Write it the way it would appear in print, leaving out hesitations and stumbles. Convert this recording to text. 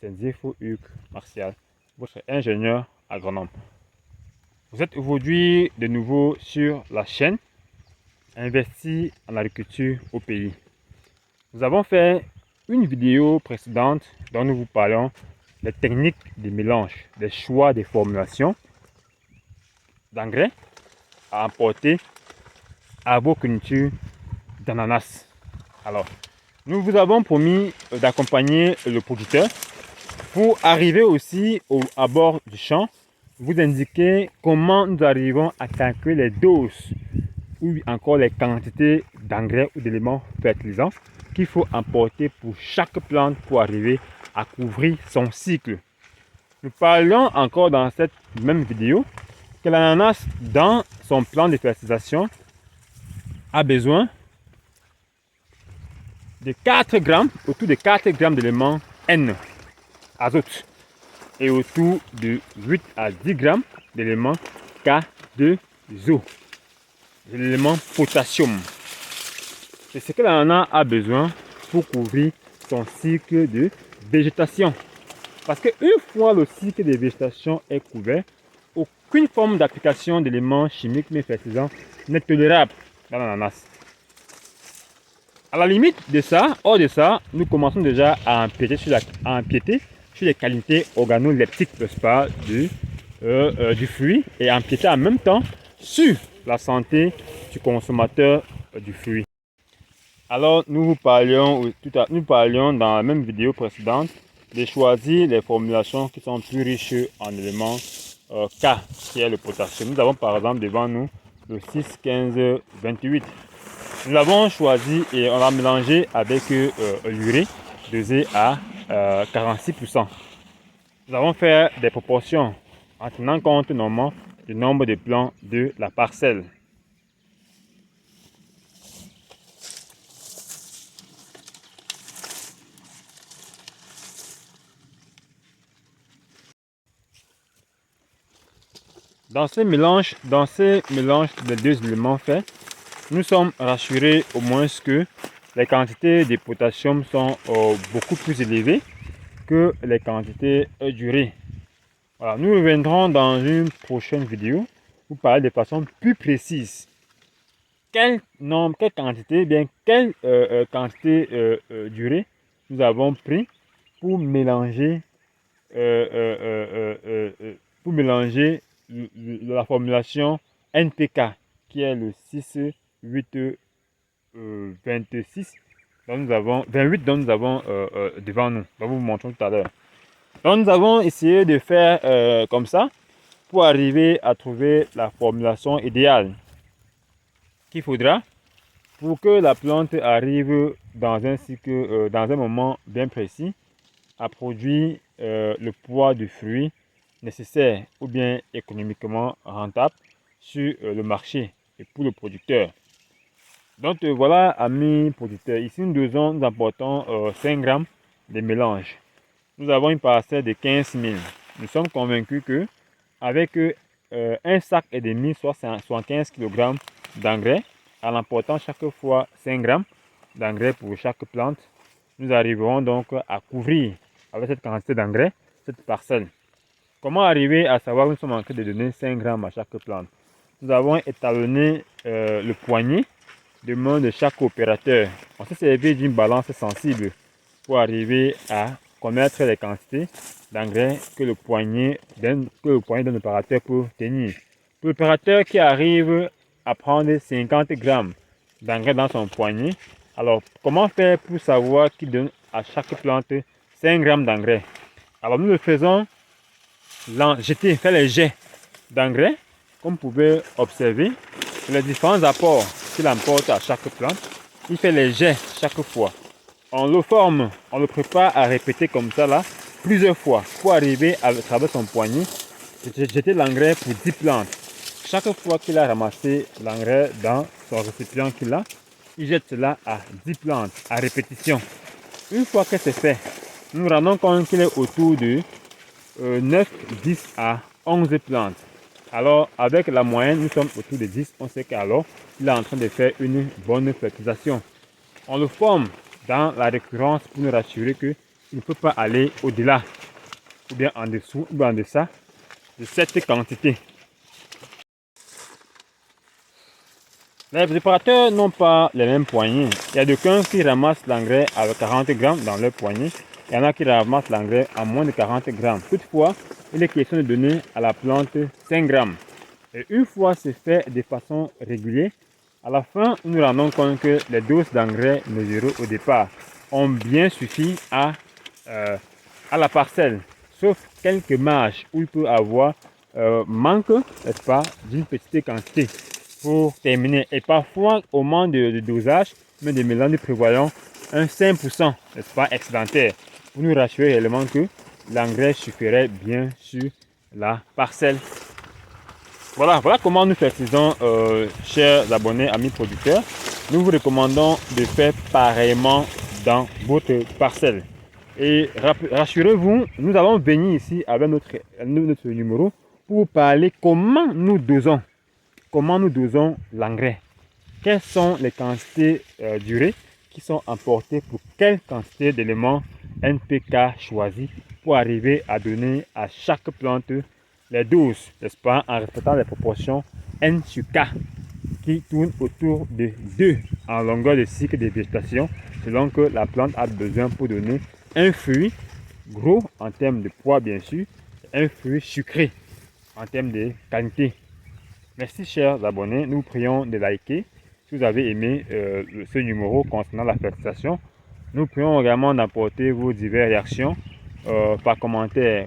c'est Zefo Hugues Martial, votre ingénieur agronome. Vous êtes aujourd'hui de nouveau sur la chaîne Investir en agriculture au pays. Nous avons fait une vidéo précédente dont nous vous parlons des techniques de mélange, des choix des formulations d'engrais à apporter à vos cultures d'ananas. Alors, nous vous avons promis d'accompagner le producteur pour arriver aussi à bord du champ, vous indiquer comment nous arrivons à calculer les doses ou encore les quantités d'engrais ou d'éléments fertilisants qu'il faut apporter pour chaque plante pour arriver à couvrir son cycle. Nous parlons encore dans cette même vidéo que l'ananas, dans son plan de fertilisation, a besoin de 4 grammes, autour de 4 grammes d'éléments N, azote, et autour de 8 à 10 grammes d'éléments K2O, l'élément potassium. C'est ce que l'ananas a besoin pour couvrir son cycle de végétation. Parce qu'une fois le cycle de végétation est couvert, aucune forme d'application d'éléments chimiques mais fertilisants n'est tolérable dans l'ananas. À la limite de ça, hors de ça, nous commençons déjà à empiéter sur les qualités organoleptiques, n'est-ce pas, du fruit, et à empiéter en même temps sur la santé du consommateur du fruit. Alors, nous parlions dans la même vidéo précédente de choisir les formulations qui sont plus riches en éléments K, qui est le potassium. Nous avons par exemple devant nous le 6, 15, 28. Nous l'avons choisi et on l'a mélangé avec l'urée dosée à 46%. Nous avons fait des proportions en tenant compte normalement du nombre de plants de la parcelle. Dans ces mélanges des deux éléments faits, nous sommes rassurés au moins que les quantités de potassium sont beaucoup plus élevées que les quantités d'urée. Voilà, nous reviendrons dans une prochaine vidéo pour parler de façon plus précise. Quelle quantité d'urée nous avons pris pour mélanger la formulation NPK qui est le 6, 8, 26 dont nous avons 28 dont nous avons devant nous. Je vais vous montrer tout à l'heure. Donc nous avons essayé de faire comme ça pour arriver à trouver la formulation idéale qu'il faudra pour que la plante arrive dans un cycle, dans un moment bien précis, à produire le poids du fruit nécessaire ou bien économiquement rentable sur le marché et pour le producteur. Donc voilà, amis producteurs, ici nous apportons 5 grammes de mélange. Nous avons une parcelle de 15 000. Nous sommes convaincus que avec un sac et demi, soit 15 kg d'engrais, en apportant chaque fois 5 grammes d'engrais pour chaque plante, nous arriverons donc à couvrir avec cette quantité d'engrais cette parcelle. Comment arriver à savoir que nous sommes en train de donner 5 grammes à chaque plante? Nous avons étalonné le poignet de main de chaque opérateur. On s'est servi d'une balance sensible pour arriver à connaître les quantités d'engrais que le poignet d'un opérateur peut tenir. Pour l'opérateur qui arrive à prendre 50 grammes d'engrais dans son poignet, alors comment faire pour savoir qu'il donne à chaque plante 5 grammes d'engrais? Alors nous le faisons faire les jets d'engrais, comme vous pouvez observer, les différents apports qu'il apporte à chaque plante. Il fait les jets chaque fois. On le forme, on le prépare à répéter comme ça là, plusieurs fois, pour arriver à travers son poignet, jeter l'engrais pour 10 plantes. Chaque fois qu'il a ramassé l'engrais dans son récipient qu'il a, il jette cela à 10 plantes, à répétition. Une fois que c'est fait, nous nous rendons compte qu'il est autour de 9, 10 à 11 plantes. Alors, avec la moyenne, nous sommes autour de 10. On sait qu'alors, il est en train de faire une bonne fertilisation. On le forme dans la récurrence pour nous rassurer que il ne peut pas aller au-delà, ou bien en dessous, ou bien en deçà de cette quantité. Les préparateurs n'ont pas les mêmes poignées. Il y a d'aucuns qui ramassent l'engrais avec 40 grammes dans leur poignée. Il y en a qui ramassent l'engrais à moins de 40 grammes. Toutefois, il est question de donner à la plante 5 grammes. Et une fois c'est fait de façon régulière, à la fin, nous nous rendons compte que les doses d'engrais mesurées au départ ont bien suffi à la parcelle. Sauf quelques marges où il peut avoir manque, n'est-ce pas, d'une petite quantité pour terminer. Et parfois, au moment de dosage, mais de mélange, nous prévoyons un 5%, n'est-ce pas, excédentaire, pour nous rassurer réellement que l'engrais suffirait bien sur la parcelle. Voilà comment nous faisons, chers abonnés, amis producteurs. Nous vous recommandons de faire pareillement dans votre parcelle. Et rassurez-vous, nous allons venir ici avec notre numéro pour vous parler comment nous dosons l'engrais. Quelles sont les quantités d'urée qui sont emportées pour quelle quantité d'éléments NPK choisis pour arriver à donner à chaque plante les doses, n'est-ce pas, en respectant les proportions N sur K qui tournent autour de 2 en longueur de cycle de végétation selon que la plante a besoin pour donner un fruit gros en termes de poids bien sûr, un fruit sucré en termes de qualité. Merci chers abonnés, nous vous prions de liker si vous avez aimé ce numéro concernant la fertilisation. Nous prions également d'apporter vos diverses réactions par commentaire